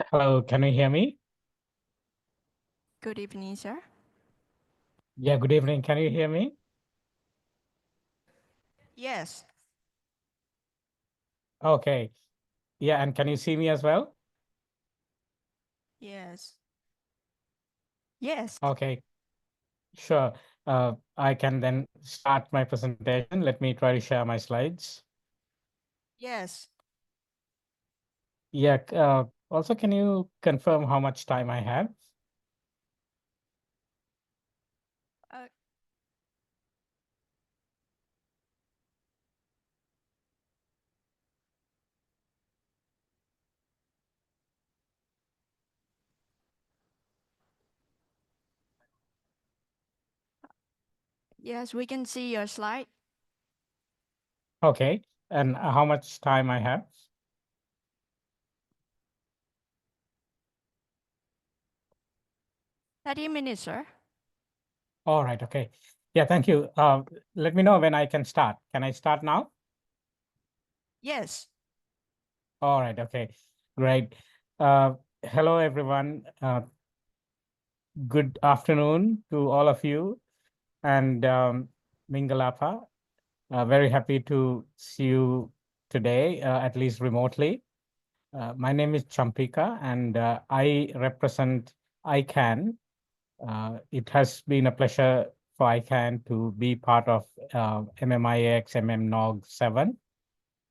Hello, can you hear me? Good evening, sir. Yeah, good evening. Can you hear me? Yes. Okay. Yeah, and can you see me as well? Yes. Yes. Okay, sure. I can then start my presentation. Let me try to share my slides. Yes. Yeah, also, can you confirm how much time I have? Uh, yes, we can see your slide. Okay, and how much time I have? 30 minutes, sir. All right, okay. Yeah, thank you. Let me know when I can start. Can I start now? Yes. All right, okay, great. Uh, Hello, everyone. Good afternoon to all of you. And Mingalapa, very happy to see you today, at least remotely. My name is Champika, and I represent ICANN. It has been a pleasure for ICANN to be part of MMIX, MMNOG7.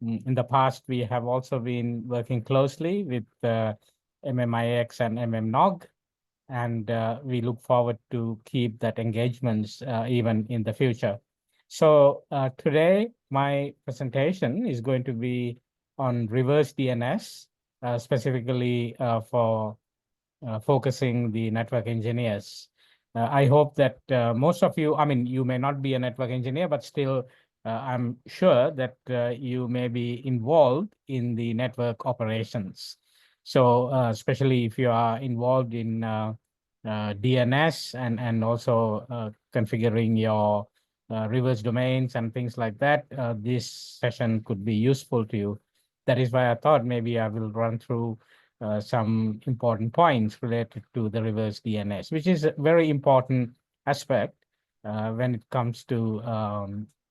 In the past, we have also been working closely with MMIX and MMNOG, and we look forward to keep that engagements even in the future. So today, my presentation is going to be on reverse DNS, specifically for focusing the network engineers. I hope that most of you, I mean, you may not be a network engineer, but still, I'm sure that you may be involved in the network operations. So, especially if you are involved in DNS and also configuring your reverse domains and things like that, this session could be useful to you. That is why I thought maybe I will run through some important points related to the reverse DNS, which is a very important aspect when it comes to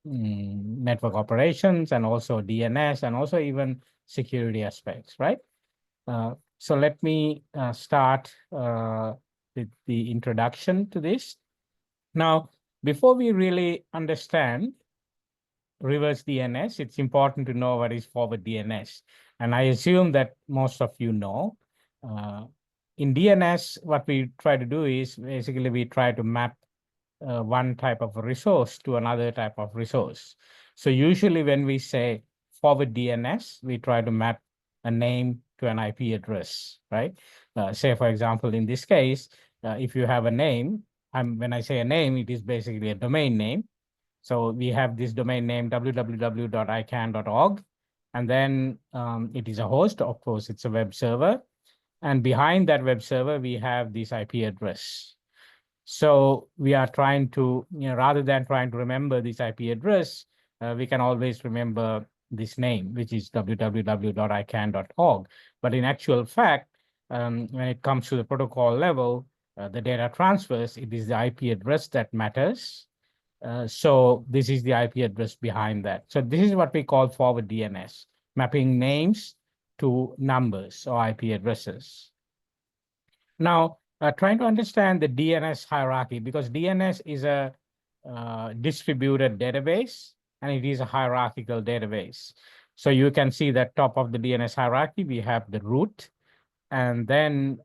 network operations and also DNS and also even security aspects, right? So let me start with the introduction to this. Now, before we really understand reverse DNS, it's important to know what is forward DNS. And I assume that most of you know. Uh, in DNS, what we try to do is basically we try to map one type of resource to another type of resource. So usually when we say forward DNS, we try to map a name to an IP address, right? Say, for example, in this case, if you have a name, when I say a name, it is basically a domain name. So we have this domain name www.icann.org, and then it is a host. Of course, it's a web server. And behind that web server, we have this IP address. So we are trying to, rather than trying to remember this IP address, we can always remember this name, which is www.icann.org. But in actual fact, when it comes to the protocol level, the data transfers, it is the IP address that matters. So this is the IP address behind that. So this is what we call forward DNS, mapping names to numbers or IP addresses. Now, trying to understand the DNS hierarchy, because DNS is a distributed database and it is a hierarchical database. So you can see that top of the DNS hierarchy, we have the root, and then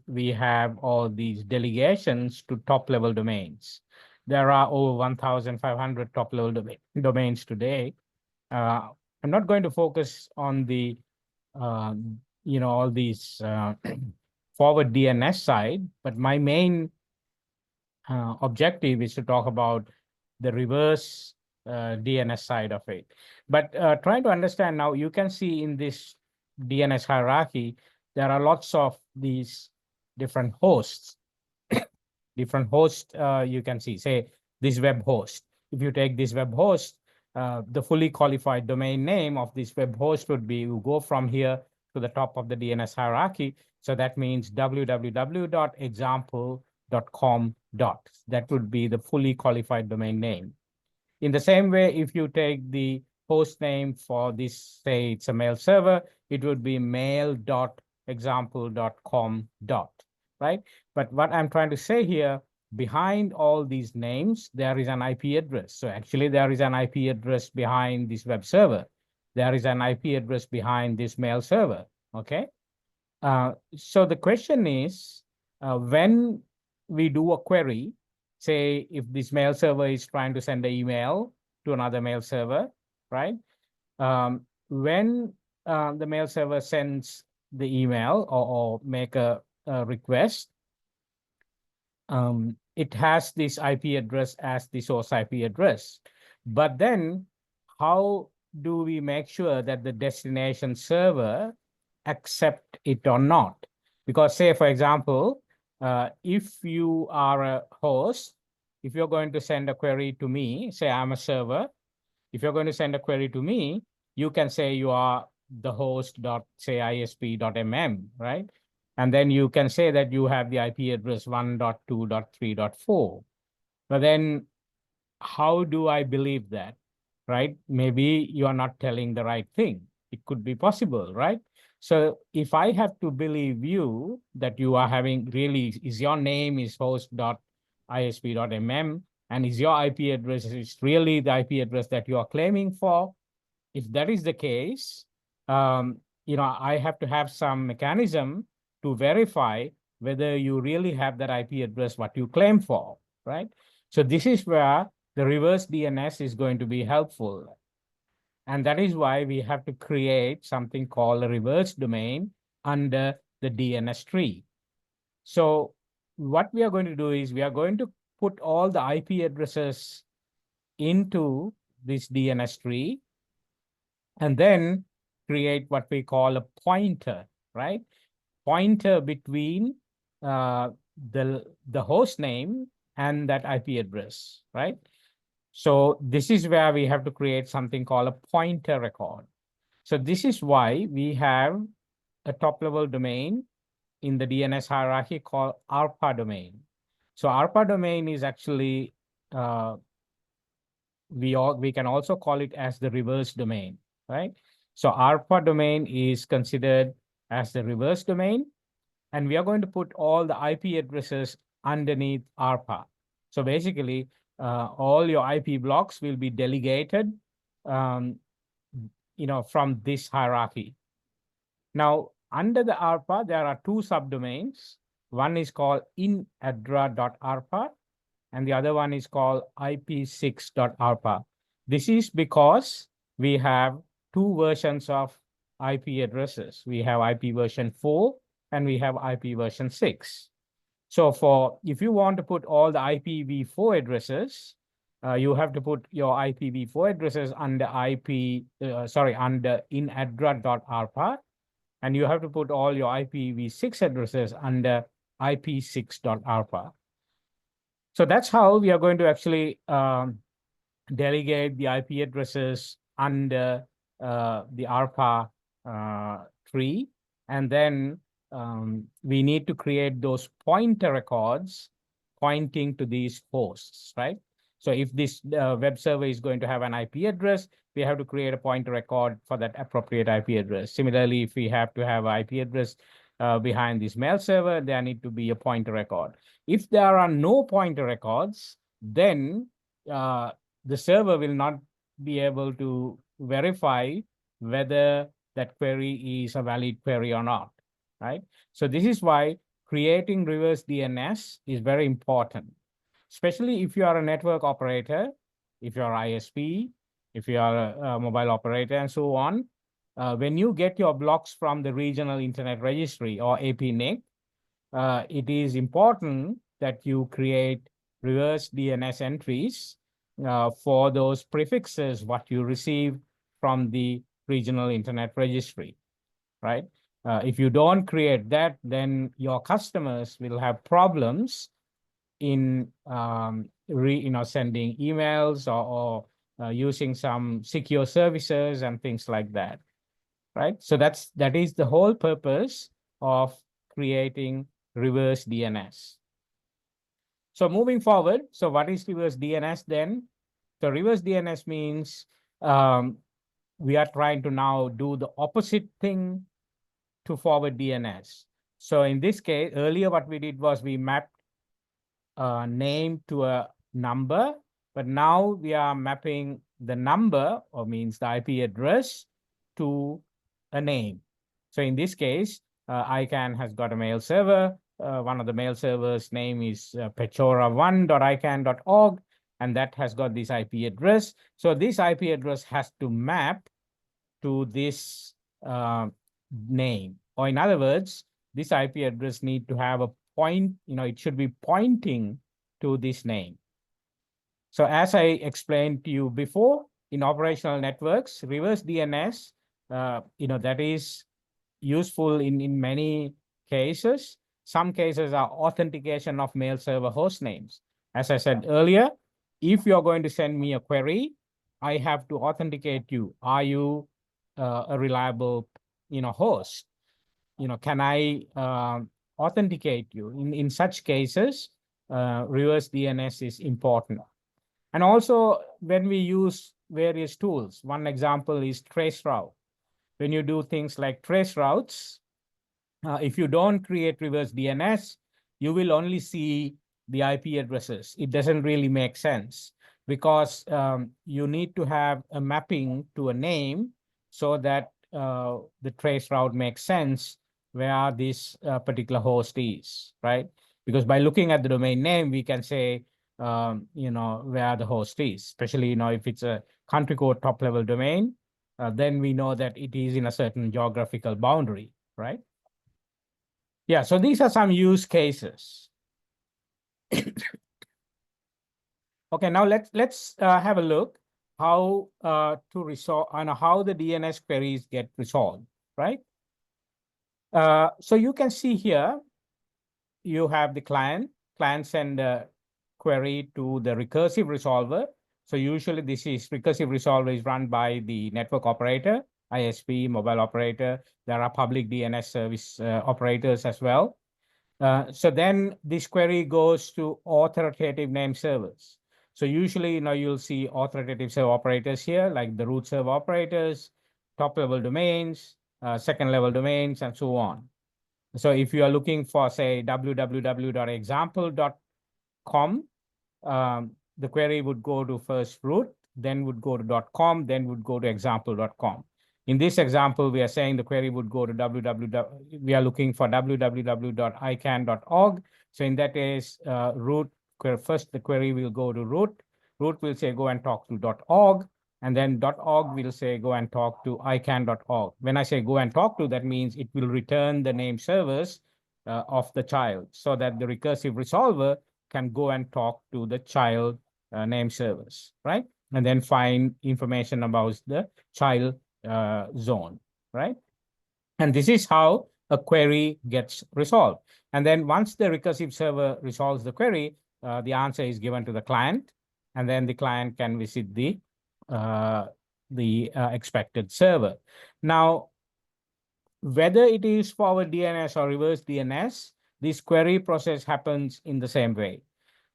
we have all these delegations to top level domains. There are over 1,500 top level domains today. I'm not going to focus on the, all these forward DNS side, but my main objective is to talk about the reverse DNS side of it. But trying to understand now, you can see in this DNS hierarchy, there are lots of these different hosts. Different hosts you can see, say this web host. If you take this web host, the fully qualified domain name of this web host would be, you go from here to the top of the DNS hierarchy. So that means www.example.com. That would be the fully qualified domain name. In the same way, if you take the host name for this, say it's a mail server, it would be mail.example.com. Right? But what I'm trying to say here, behind all these names, there is an IP address. So actually there is an IP address behind this web server. There is an IP address behind this mail server, okay? So the question is, when we do a query, say if this mail server is trying to send an email to another mail server, right? When the mail server sends the email or make a request, it has this IP address as the source IP address. But then how do we make sure that the destination server accept it or not? Because say, for example, if you are a host, if you're going to send a query to me, say I'm a server, if you're going to send a query to me, you can say you are the host dot say isp.mm, right? And then you can say that you have the IP address 1.2.3.4. But then how do I believe that, right? Maybe you are not telling the right thing. It could be possible, right? So if I have to believe you that you are having really, is your name is host.isp.mm and is your IP address is really the IP address that you are claiming for, if that is the case, I have to have some mechanism to verify whether you really have that IP address what you claim for, right? So this is where the reverse DNS is going to be helpful. And that is why we have to create something called a reverse domain under the DNS tree. So what we are going to do is we are going to put all the IP addresses into this DNS tree and then create what we call a pointer, right? Pointer between the host name and that IP address, right? So this is where we have to create something called a pointer record. So this is why we have a top-level domain in the DNS hierarchy called ARPA domain. So ARPA domain is actually, we can also call it as the reverse domain, right? So ARPA domain is considered as the reverse domain, and we are going to put all the IP addresses underneath ARPA. So basically, all your IP blocks will be delegated, from this hierarchy. Now, under the ARPA, there are two subdomains. One is called inadra.arpa, and the other one is called IP6.arpa. This is because we have two versions of IP addresses. We have IP version 4 and we have IP version 6. So if you want to put all the IPv4 addresses, you have to put your IPv4 addresses under under inadra.arpa, and you have to put all your IPv6 addresses under IP6.arpa. So that's how we are going to actually delegate the IP addresses under the ARPA tree. And then we need to create those pointer records pointing to these hosts, right? So if this web server is going to have an IP address, we have to create a pointer record for that appropriate IP address. Similarly, if we have to have an IP address behind this mail server, there need to be a pointer record. If there are no pointer records, then the server will not be able to verify whether that query is a valid query or not, right? So this is why creating reverse DNS is very important, especially if you are a network operator, if you are ISP, if you are a mobile operator, and so on. When you get your blocks from the Regional Internet Registry or APNIC, it is important that you create reverse DNS entries for those prefixes what you receive from the Regional Internet Registry, right? If you don't create that, then your customers will have problems in sending emails or using some secure services and things like that. right? So that is the whole purpose of creating reverse DNS. So moving forward, so what is reverse DNS then? So reverse DNS means we are trying to now do the opposite thing to forward DNS. So in this case, earlier what we did was we mapped a name to a number, but now we are mapping the number, or means the IP address, to a name. So in this case, ICANN has got a mail server. One of the mail servers' name is pechora1.icann.org, and that has got this IP address. So this IP address has to map to this name, or in other words, this IP address need to have a point, it should be pointing to this name. So as I explained to you before, in operational networks, reverse DNS, that is useful in many cases. Some cases are authentication of mail server host names. As I said earlier, if you're going to send me a query, I have to authenticate you. Are you a reliable, host? Can I authenticate you? In such cases, reverse DNS is important. And also when we use various tools, one example is traceroute. When you do things like traceroutes, if you don't create reverse DNS, you will only see the IP addresses. It doesn't really make sense because you need to have a mapping to a name so that the traceroute makes sense where this particular host is, right? Because by looking at the domain name, we can say, where the host is, especially, if it's a country code top level domain, then we know that it is in a certain geographical boundary, right? Yeah, so these are some use cases. Okay, now let's have a look how to resolve and how the DNS queries get resolved, right? So you can see here, you have the client send a query to the recursive resolver. So usually this is recursive resolver is run by the network operator, ISP, mobile operator. There are public DNS service operators as well. So then this query goes to authoritative name servers. So usually, you'll see authoritative server operators here, like the root server operators, top level domains, second level domains, and so on. So if you are looking for, say, www.example.com, the query would go to first root, then would go to .com, then would go to example.com. In this example, we are saying the query would go to we are looking for www.icann.org. So in that case, root, first the query will go to root. Root will say go and talk to .org. And then .org will say go and talk to icann.org. When I say go and talk to, that means it will return the name servers of the child so that the recursive resolver can go and talk to the child name servers, right? And then find information about the child zone, right? And this is how a query gets resolved. And then once the recursive server resolves the query, the answer is given to the client, and then the client can visit the expected server. Now, whether it is forward DNS or reverse DNS, this query process happens in the same way.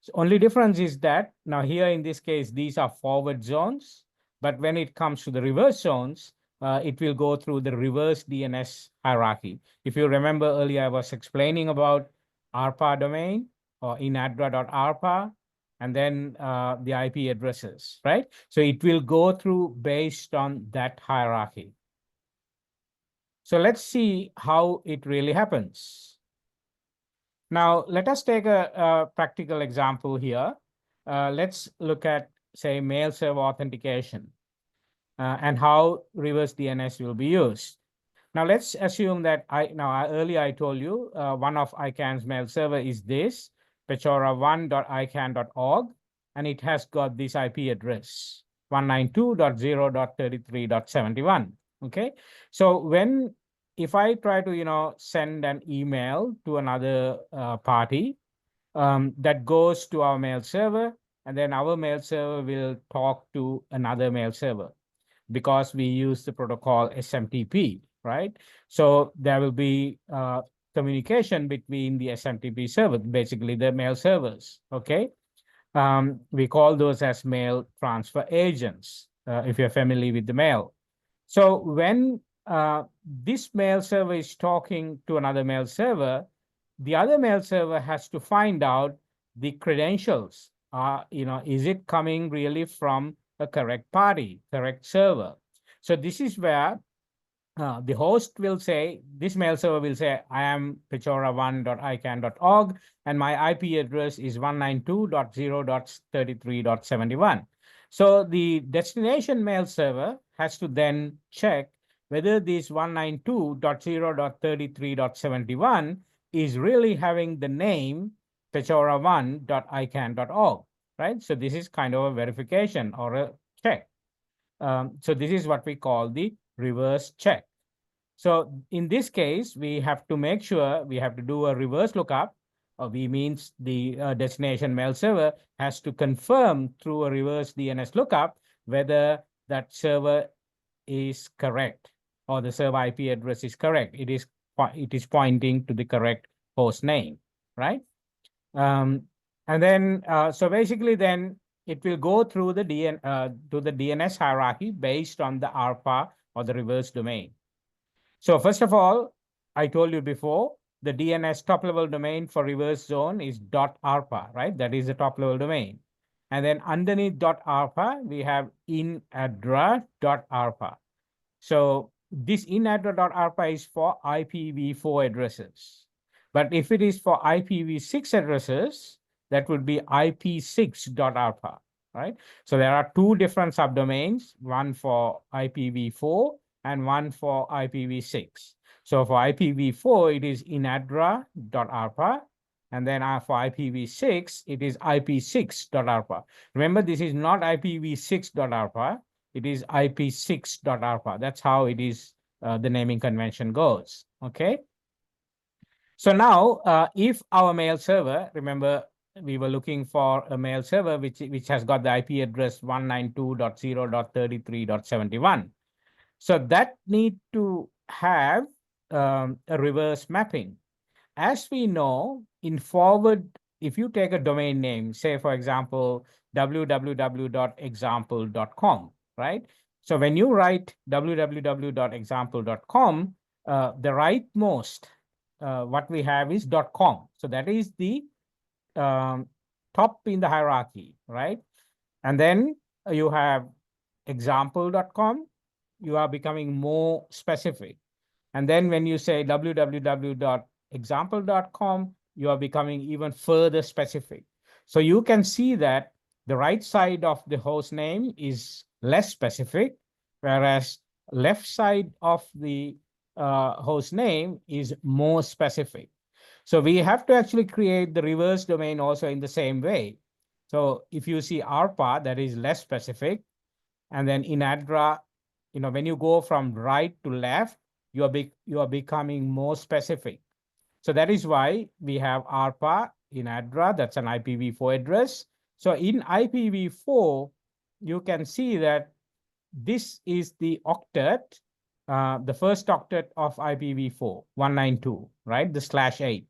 So only difference is that now here in this case, these are forward zones, but when it comes to the reverse zones, it will go through the reverse DNS hierarchy. If you remember earlier, I was explaining about ARPA domain or inadra.arpa, and then the IP addresses, right? So it will go through based on that hierarchy. So let's see how it really happens. Now, let us take a practical example here. Let's look at, say, mail server authentication and how reverse DNS will be used. Now, let's assume that earlier I told you one of ICANN's mail server is this, pechora1.icann.org, and it has got this IP address, 192.0.33.71. Okay, so if I try to send an email to another party that goes to our mail server, and then our mail server will talk to another mail server because we use the protocol SMTP. right? So there will be communication between the SMTP server, basically the mail servers, okay? We call those as mail transfer agents, if you're familiar with the mail. So when this mail server is talking to another mail server, the other mail server has to find out the credentials. Is it coming really from a correct party, correct server? So this is where the host will say, this mail server will say, I am pechora1.icann.org, and my IP address is 192.0.33.71. So the destination mail server has to then check whether this 192.0.33.71 is really having the name pechora1.icann.org, right? So this is kind of a verification or a check. So this is what we call the reverse check. So in this case, we have to make sure we have to do a reverse lookup. V means the destination mail server has to confirm through a reverse DNS lookup whether that server is correct or the server IP address is correct. It is pointing to the correct host name, right? And then so basically then it will go through the DNS hierarchy based on the ARPA or the reverse domain. So first of all, I told you before, the DNS top level domain for reverse zone is .arpa, right? That is the top level domain. And then underneath .arpa, we have inaddra.arpa. So this inaddra.arpa is for IPv4 addresses. But if it is for IPv6 addresses, that would be IP6.arpa, right? So there are two different subdomains, one for IPv4 and one for IPv6. So for IPv4, it is inaddra.arpa. And then for IPv6, it is IP6.arpa. Remember, this is not IPv6.arpa. It is IP6.arpa. That's how it is, the naming convention goes, okay? So now, if our mail server, remember, we were looking for a mail server which has got the IP address 192.0.33.71. So that need to have a reverse mapping. As we know, in forward, if you take a domain name, say, for example, www.example.com, right? So when you write www.example.com, the rightmost, what we have is .com. So that is the top in the hierarchy, right? And then you have example.com, you are becoming more specific. And then when you say www.example.com, you are becoming even further specific. So you can see that the right side of the host name is less specific, whereas left side of the host name is more specific. So we have to actually create the reverse domain also in the same way. So if you see ARPA, that is less specific, and then inaddra, when you go from right to left, you are becoming more specific. So that is why we have ARPA inaddra, that's an IPv4 address. So in IPv4, you can see that this is the octet, the first octet of IPv4, 192, right? The /8.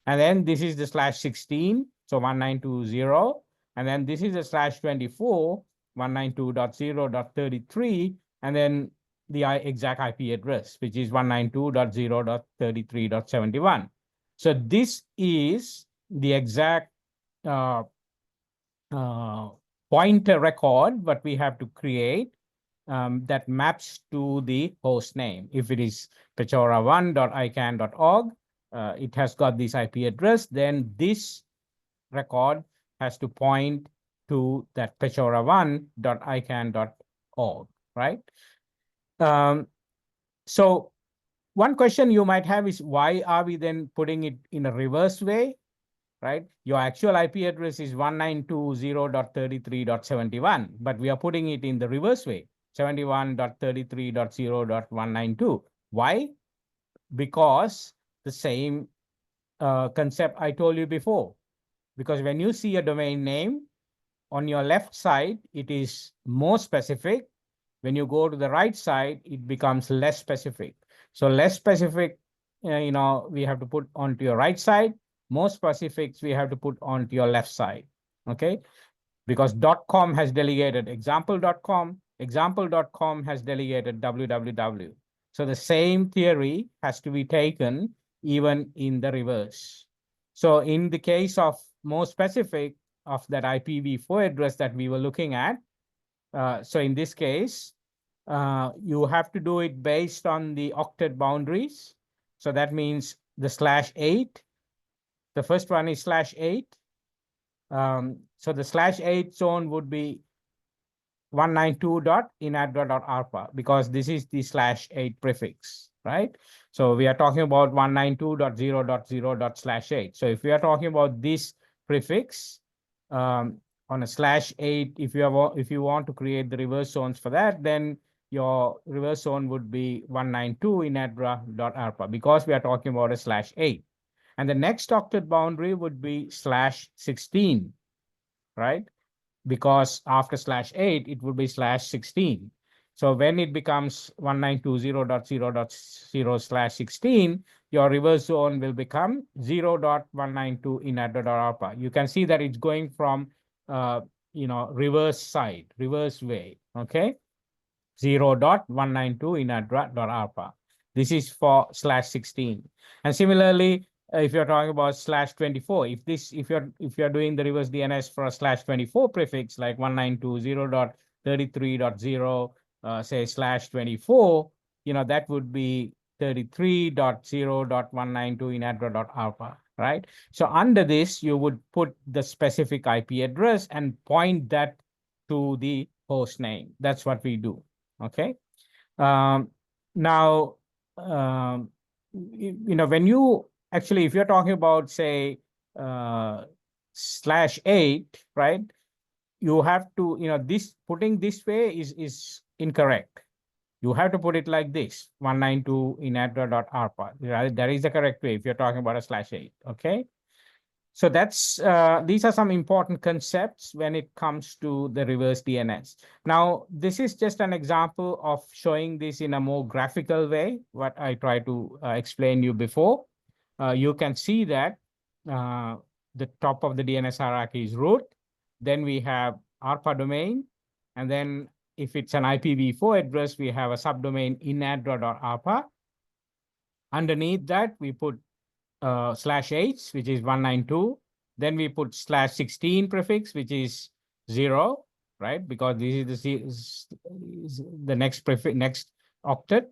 And then this is the /16, so 1920. And then this is the /24, 192.0.33, and then the exact IP address, which is 192.0.33.71. So this is the exact pointer record what we have to create that maps to the host name. If it is pechora1.icann.org, it has got this IP address, then this record has to point to that pechora1.icann.org, right? So one question you might have is, why are we then putting it in a reverse way, right? Your actual IP address is 192.0.33.71, but we are putting it in the reverse way, 71.33.0.192. Why? Because the same concept I told you before. Because when you see a domain name, on your left side, it is more specific. When you go to the right side, it becomes less specific. So less specific, we have to put onto your right side. More specifics we have to put onto your left side. Okay, because .com has delegated example.com, example.com has delegated www. So the same theory has to be taken even in the reverse. So in the case of more specific of that IPv4 address that we were looking at, so in this case, you have to do it based on the octet boundaries. So that means the /8. The first one is /8. So the /8 zone would be 192.inaddr.arpa because this is the /8 prefix, right? So we are talking about 192.0.0./8. So if we are talking about this prefix on a /8, if you want to create the reverse zones for that, then your reverse zone would be 192.inaddr.arpa because we are talking about a /8. And the next octet boundary would be /16, right? Because after /8, it would be /16. So when it becomes 192.0.0.0/16, your reverse zone will become 0.192 in ADDR-ARPA. You can see that it's going from, reverse side, reverse way, okay? 0.192 in ADDR-ARPA. This is for /16. And similarly, if you're talking about /24, if you're doing the reverse DNS for a /24 prefix like 192.0.33.0, say /24, that would be 33.0.192 in addr.alpha, right? So under this, you would put the specific IP address and point that to the host name. That's what we do. Okay. Now, when you actually, if you're talking about, say, /8, right? You have to, this putting this way is incorrect. You have to put it like this: 192 in addr.arpa. That is the correct way if you're talking about a /8. Okay. So these are some important concepts when it comes to the reverse DNS. Now, this is just an example of showing this in a more graphical way, what I tried to explain you before. You can see that the top of the DNS hierarchy is root. Then we have ARPA domain. And then if it's an IPv4 address, we have a subdomain inaddr.arpa. Underneath that, we put /8, which is 192. Then we put /16 prefix, which is 0, right? Because this is the next prefix, next octet.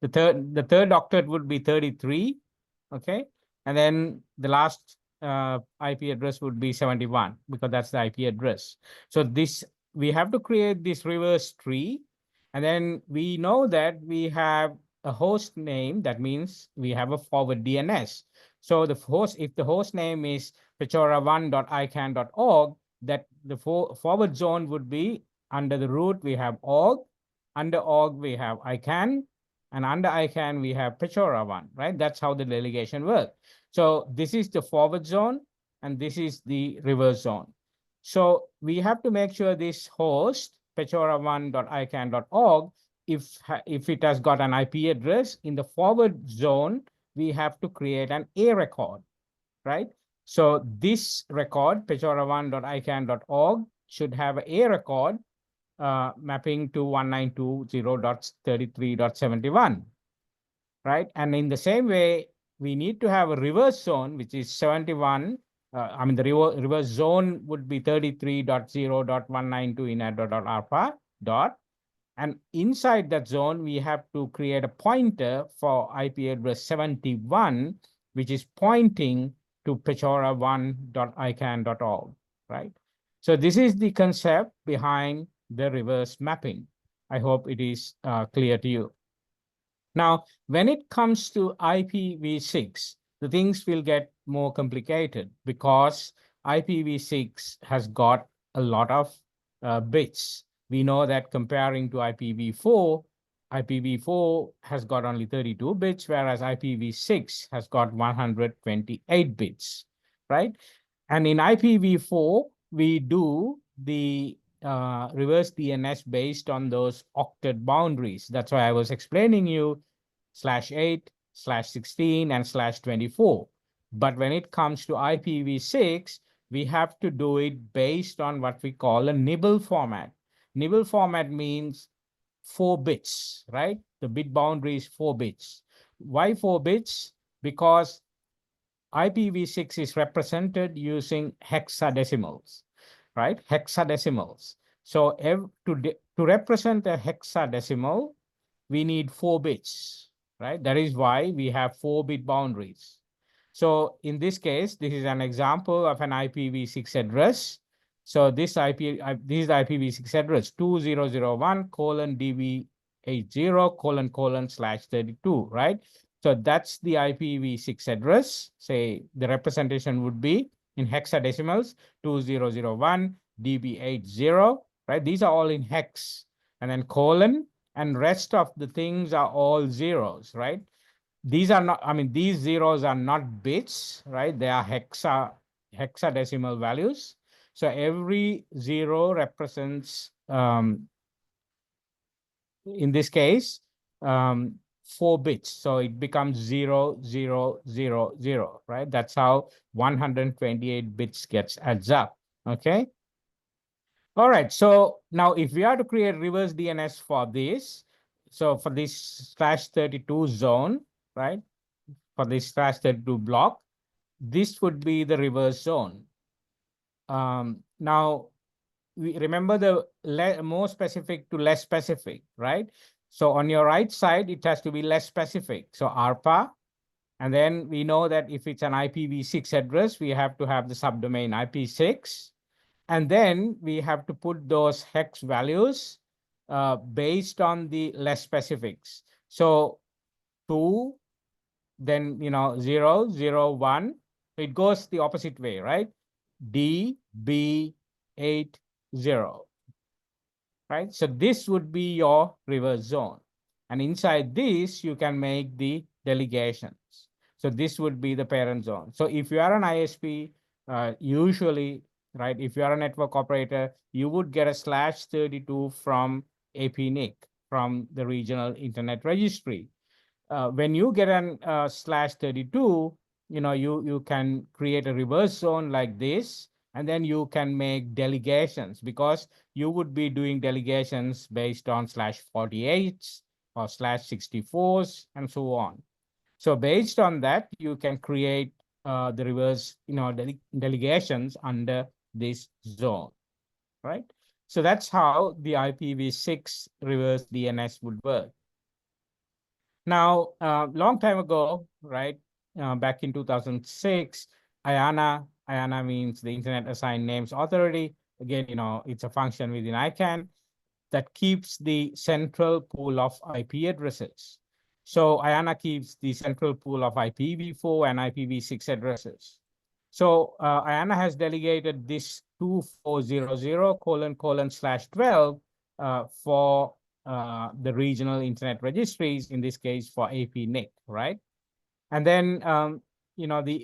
The third octet would be 33, okay? And then the last IP address would be 71 because that's the IP address. So we have to create this reverse tree, and then we know that we have a host name. That means we have a forward DNS. So if the host name is pechora1.icann.org, that the forward zone would be under the root we have org, under org we have icann, and under icann we have pechora1, right? That's how the delegation works. So this is the forward zone, and this is the reverse zone. So we have to make sure this host pechora1.icann.org, if it has got an IP address in the forward zone, we have to create an A record, right? So this record, pechora1.icann.org, should have an A record mapping to 192.0.33.71, right? And in the same way, we need to have a reverse zone, which is 71. The reverse zone would be 33.0.192 in addr.arpa dot. And inside that zone, we have to create a pointer for IP address 71, which is pointing to pechora1.icann.org, right? So this is the concept behind the reverse mapping. I hope it is clear to you. Now, when it comes to IPv6, the things will get more complicated because IPv6 has got a lot of bits. We know that comparing to IPv4, IPv4 has got only 32 bits, whereas IPv6 has got 128 bits, right? And in IPv4, we do the reverse DNS based on those octet boundaries. That's why I was explaining you /8/16 and /24. But when it comes to IPv6, we have to do it based on what we call a nibble format. Nibble format means 4 bits, right? The bit boundary is 4 bits. Why 4 bits? Because IPv6 is represented using hexadecimals, right? Hexadecimals. So to represent a hexadecimal, we need 4 bits, right? That is why we have 4-bit boundaries. So in this case, this is an example of an IPv6 address. So this is IPv6 address 2001:db80::/32, right? So that's the IPv6 address. Say the representation would be in hexadecimals 2001:db80, right? These are all in hex, and then colon, and rest of the things are all zeros, right? These are not, I mean, these zeros are not bits, right? They are hexadecimal values. So every zero represents, in this case, 4 bits. So it becomes 0000, right? That's how 128 bits gets adds up, okay? All right, so now if we are to create reverse DNS for this, so for this /32 zone, right? For this /32 block, this would be the reverse zone. Now, we remember the more specific to less specific, right? So on your right side, it has to be less specific. So ARPA, and then we know that if it's an IPv6 address, we have to have the subdomain IP6. And then we have to put those hex values based on the less specifics. So 2, then 0, 0, 1. It goes the opposite way, right? DB80, right? So this would be your reverse zone. And inside this, you can make the delegations. So this would be the parent zone. So if you are an ISP, usually, right, if you are a network operator, you would get a /32 from APNIC, from the regional internet registry. When you get an /32, you can create a reverse zone like this, and then you can make delegations, because you would be doing delegations based on /48s or /64s and so on. So based on that, you can create the reverse delegations under this zone, right? So that's how the IPv6 reverse DNS would work. Now, long time ago, right, back in 2006, IANA means the Internet Assigned Names Authority. Again, it's a function within ICANN that keeps the central pool of IP addresses. So IANA keeps the central pool of IPv4 and IPv6 addresses. So IANA has delegated this 2400::/12 for the regional internet registries, in this case for APNIC, right? And then,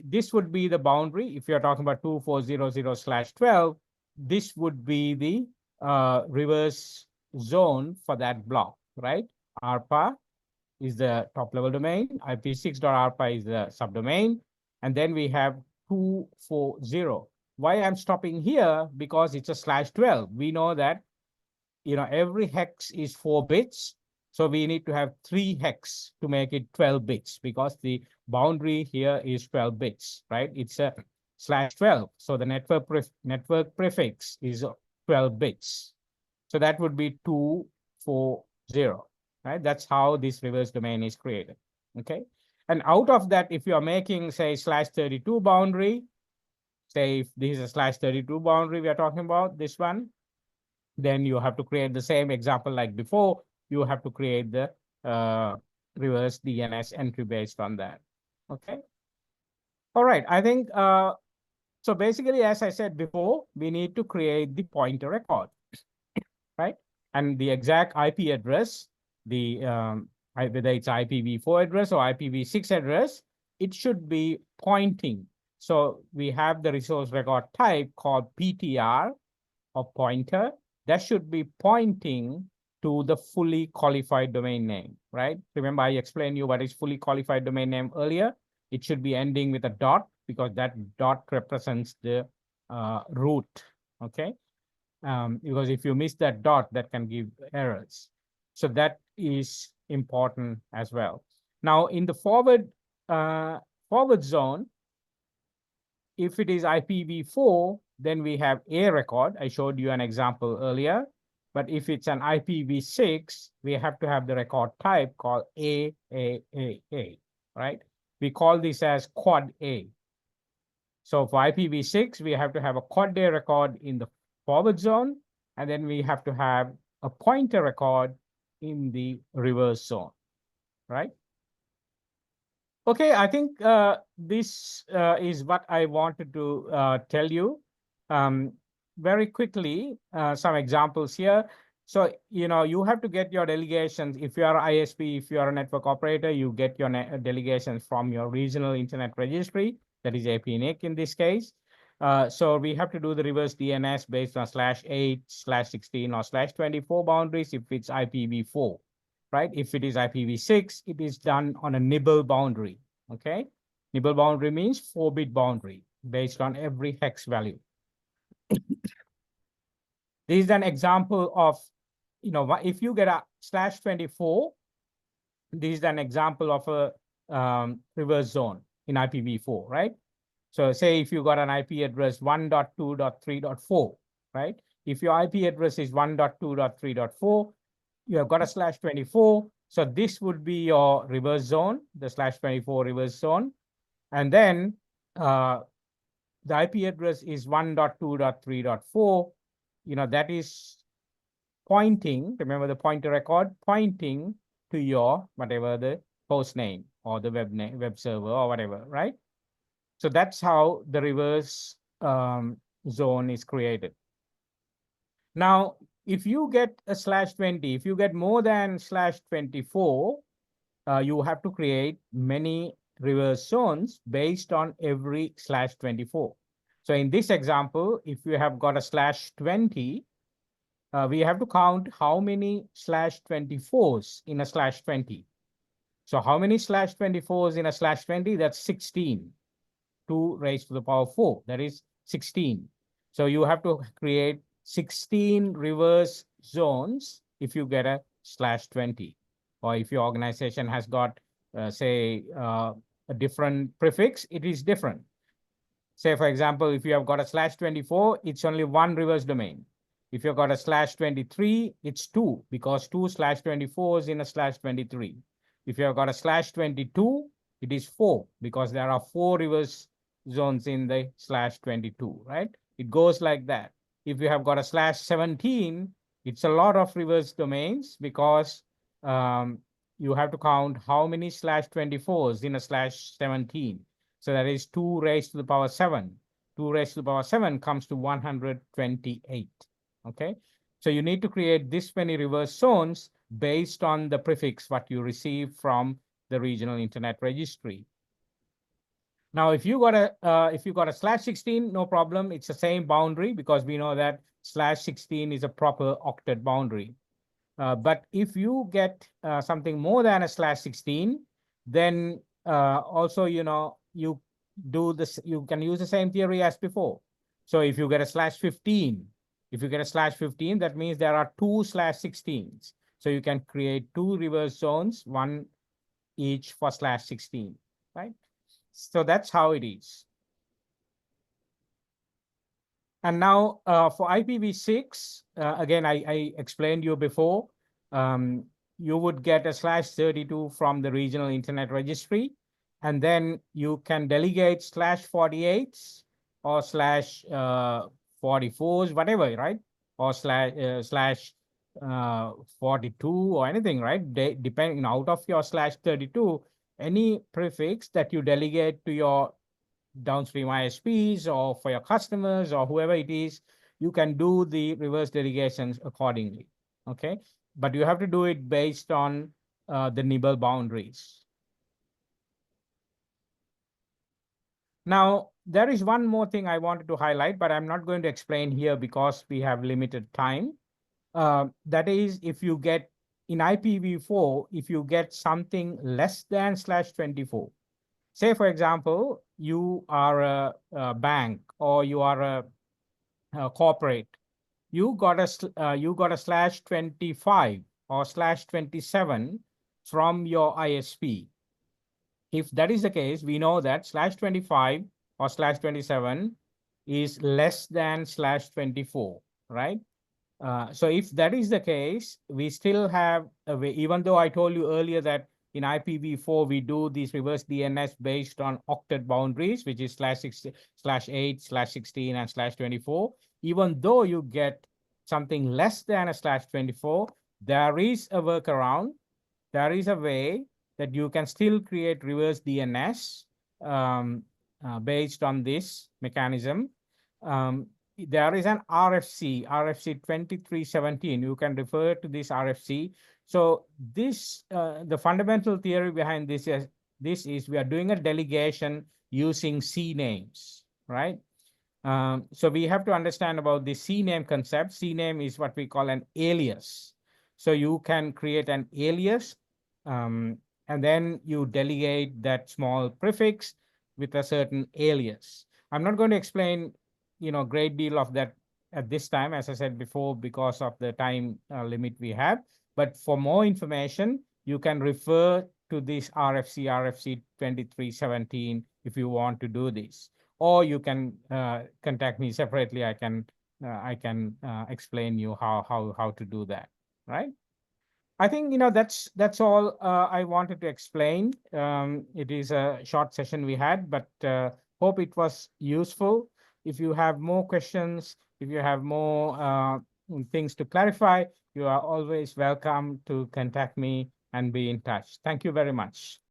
this would be the boundary. If you're talking about 2400/12, this would be the reverse zone for that block, right? ARPA is the top level domain, IP6.ARPA is the subdomain, and then we have 240. Why I'm stopping here? Because it's a /12. We know that every hex is 4 bits. So we need to have 3 hex to make it 12 bits, because the boundary here is 12 bits, right? It's a /12. So the network prefix is 12 bits. So that would be 240, right? That's how this reverse domain is created, okay? And out of that, if you're making, say, /32 boundary, say if this is a /32 boundary we are talking about, this one, then you have to create the same example like before. You have to create the reverse DNS entry based on that. Okay. All right. I think so. Basically, as I said before, we need to create the pointer record, right? And the exact IP address, whether it's IPv4 address or IPv6 address, it should be pointing. So we have the resource record type called PTR or pointer. That should be pointing to the fully qualified domain name, right? Remember, I explained you what is fully qualified domain name earlier. It should be ending with a dot because that dot represents the root, okay? Because if you miss that dot, that can give errors. So that is important as well. Now, in the forward zone, if it is IPv4, then we have a record. I showed you an example earlier. But if it's an IPv6, we have to have the record type called A, right? We call this as quad A. So for IPv6, we have to have a quad A record in the forward zone, and then we have to have a pointer record in the reverse zone, right? Okay, I think this is what I wanted to tell you. Very quickly, some examples here. So, you have to get your delegations. If you are ISP, if you are a network operator, you get your delegations from your regional internet registry, that is APNIC in this case. So we have to do the reverse DNS based on /8, /16, or /24 boundaries if it's IPv4. Right? If it is IPv6, it is done on a nibble boundary, okay? Nibble boundary means 4-bit boundary based on every hex value. This is an example of, if you get a /24, this is an example of a reverse zone in IPv4, right? So say if you got an IP address 1.2.3.4, right? If your IP address is 1.2.3.4, you have got a /24. So this would be your reverse zone, the /24 reverse zone. And then the IP address is 1.2.3.4. That is pointing, remember the pointer record, pointing to your whatever the host name or the web server or whatever, right? So that's how the reverse zone is created. Now, if you get a /20, if you get more than /24, you have to create many reverse zones based on every /24. So in this example, if you have got a /20, we have to count how many /24s in a /20. So how many /24s in a /20? That's 16. 2 raised to the power 4, that is 16. So you have to create 16 reverse zones if you get a /20. Or if your organization has got, say, a different prefix, it is different. Say, for example, if you have got a /24, it's only one reverse domain. If you've got a /23, it's 2, because 2 /24s in a /23. If you have got a /22, it is 4, because there are 4 reverse zones in the /22, right? It goes like that. If you have got a /17, it's a lot of reverse domains, because you have to count how many /24s in a /17. So that is 2 raised to the power 7. 2 raised to the power 7 comes to 128. Okay, so you need to create this many reverse zones based on the prefix what you receive from the regional internet registry. Now, if you got a /16, no problem. It's the same boundary, because we know that /16 is a proper octet boundary. But if you get something more than a /16, then also, you do this. You can use the same theory as before. So if you get a /15, that means there are 2 /16s. So you can create 2 reverse zones, one each for /16, right? So that's how it is. And now for IPv6, again, I explained you before, you would get a /32 from the regional internet registry, and then you can delegate /48s or /44s, whatever, right? Or /42 or anything, right? Depending out of your /32, any prefix that you delegate to your downstream ISPs or for your customers or whoever it is, you can do the reverse delegations accordingly, okay? But you have to do it based on the nibble boundaries. Now, there is one more thing I wanted to highlight, but I'm not going to explain here because we have limited time. That is, if you get in IPv4, if you get something less than /24, say for example, you are a bank or you are a corporate, you got a /25 or /27 from your ISP. If that is the case, we know that /25 or /27 is less than /24, right? So if that is the case, we still have a way, even though I told you earlier that in IPv4, we do these reverse DNS based on octet boundaries, which is /8, /16, and /24. Even though you get something less than a /24, there is a workaround. There is a way that you can still create reverse DNS based on this mechanism. There is an RFC 2317. You can refer to this RFC. So this, the fundamental theory behind this is we are doing a delegation using C names, right? So we have to understand about the C name concept. C name is what we call an alias. So you can create an alias, and then you delegate that small prefix with a certain alias. I'm not going to explain, great deal of that at this time, as I said before, because of the time limit we have. But for more information, you can refer to this RFC 2317 if you want to do this, or you can contact me separately. I can explain you how to do that, right? I think that's all I wanted to explain. It is a short session we had, but hope it was useful. If you have more questions, if you have more things to clarify, you are always welcome to contact me and be in touch. Thank you very much.